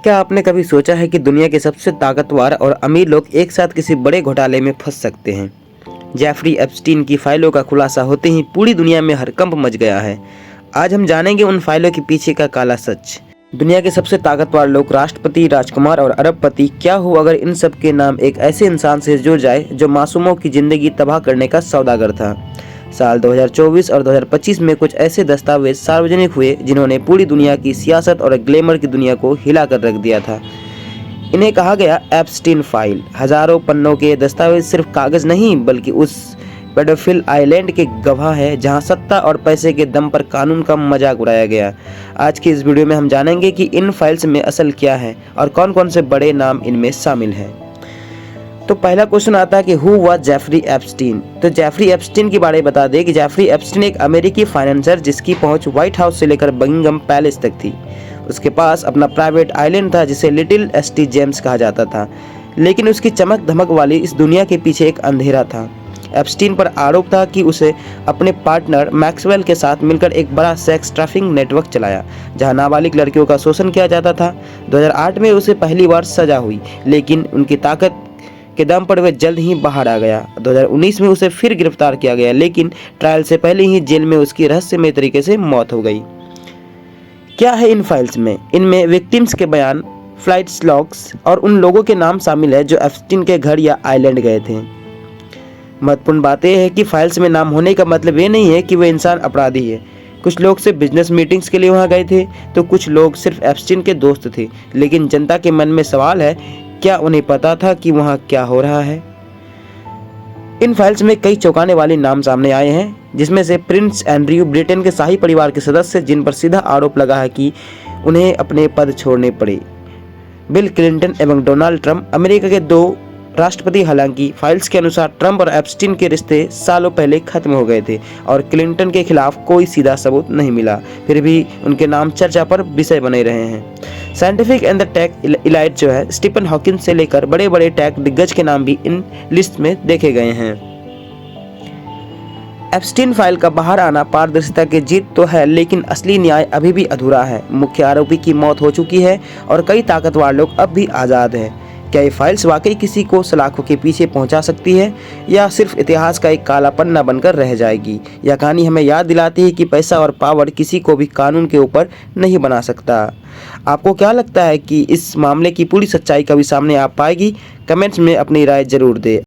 क्या आपने कभी सोचा है कि दुनिया के सबसे ताकतवर और अमीर लोग एक साथ किसी बड़े घोटाले में फंस सकते हैं? जेफरी एप्स्टीन की फाइलों का खुलासा होते ही पूरी दुनिया में हड़कंप मच गया है। आज हम जानेंगे उन फाइलों के पीछे का काला सच। दुनिया के सबसे ताकतवर लोग, राष्ट्रपति, राजकुमार और अरबपति, क्या हो अगर इन सब के नाम एक ऐसे इंसान से जुड़ जाए जो मासूमों की जिंदगी तबाह करने का सौदागर था। साल 2024 और 2025 में कुछ ऐसे दस्तावेज सार्वजनिक हुए जिन्होंने पूरी दुनिया की सियासत और ग्लैमर की दुनिया को हिला कर रख दिया था। इन्हें कहा गया एप्स्टीन फाइल। हजारों पन्नों के दस्तावेज सिर्फ कागज नहीं बल्कि उस पेडोफिल आइलैंड के गवाह है जहां सत्ता और पैसे के दम पर कानून का मजाक उड़ाया गया। आज की इस वीडियो में हम जानेंगे कि इन फाइल्स में असल क्या है और कौन कौन से बड़े नाम इनमें शामिल हैं। तो पहला क्वेश्चन आता है कि हु वाज जेफरी एप्स्टीन। तो जेफरी एप्स्टीन के बारे में बता दें कि जेफरी एप्स्टीन एक अमेरिकी फाइनेंसर जिसकी पहुंच व्हाइट हाउस से लेकर बकिंगम पैलेस तक थी। उसके पास अपना प्राइवेट आइलैंड था जिसे लिटिल एसटी जेम्स कहा जाता था, लेकिन उसकी चमक धमक वाली इस दुनिया के पीछे एक अंधेरा था। एप्स्टीन पर आरोप था कि उसे अपने पार्टनर मैक्सवेल के साथ मिलकर एक बड़ा सेक्स ट्रैफिकिंग नेटवर्क चलाया जहां नाबालिग लड़कियों का शोषण किया जाता था। 2008 में उसे पहली बार सजा हुई, लेकिन उनकी ताकत के दम पर वह जल्द ही बाहर आ गया। 2019 में उसे फिर गिरफ्तार किया गया, लेकिन ट्रायल से पहले ही जेल में उसकी रहस्यमय तरीके से मौत हो गई। क्या है इन फाइल्स में? इनमें विक्टिम्स के बयान, फ्लाइट्स लॉग्स और उन लोगों के नाम शामिल है जो एप्स्टीन के घर या आइलैंड गए थे। महत्वपूर्ण बात यह है कि फाइल्स में नाम होने का मतलब ये नहीं है कि वह इंसान अपराधी है। कुछ लोग सिर्फ बिजनेस मीटिंग्स के लिए वहां गए थे, तो कुछ लोग सिर्फ एप्स्टीन के दोस्त थे। लेकिन जनता के मन में सवाल है, क्या उन्हें पता था कि वहां क्या हो रहा है? इन फाइल्स में कई चौंकाने वाले नाम सामने आए हैं, जिसमें से प्रिंस एंड्रयू, ब्रिटेन के शाही परिवार के सदस्य जिन पर सीधा आरोप लगा है कि उन्हें अपने पद छोड़ने पड़े, बिल क्लिंटन एवं डोनाल्ड ट्रंप, अमेरिका के 2 राष्ट्रपति। हालांकि फाइल्स के अनुसार ट्रंप और एप्स्टीन के रिश्ते सालों पहले खत्म हो गए थे और क्लिंटन के खिलाफ कोई सीधा सबूत नहीं मिला, फिर भी उनके नाम चर्चा पर विषय बने रहे हैं। Scientific and the tech elite जो है, स्टीफन हॉकिंस से लेकर बड़े बड़े टेक दिग्गज के नाम भी इन लिस्ट में देखे गए हैं। एप्स्टीन फाइल का बाहर आना पारदर्शिता की जीत तो है, लेकिन असली न्याय अभी भी अधूरा है। मुख्य आरोपी की मौत हो चुकी है और कई ताकतवर लोग अब भी आज़ाद हैं। क्या ये फाइल्स वाकई किसी को सलाखों के पीछे पहुंचा सकती है या सिर्फ इतिहास का एक काला पन्ना बनकर रह जाएगी? यह कहानी हमें याद दिलाती है कि पैसा और पावर किसी को भी कानून के ऊपर नहीं बना सकता। आपको क्या लगता है कि इस मामले की पूरी सच्चाई कभी सामने आ पाएगी? कमेंट्स में अपनी राय जरूर दें।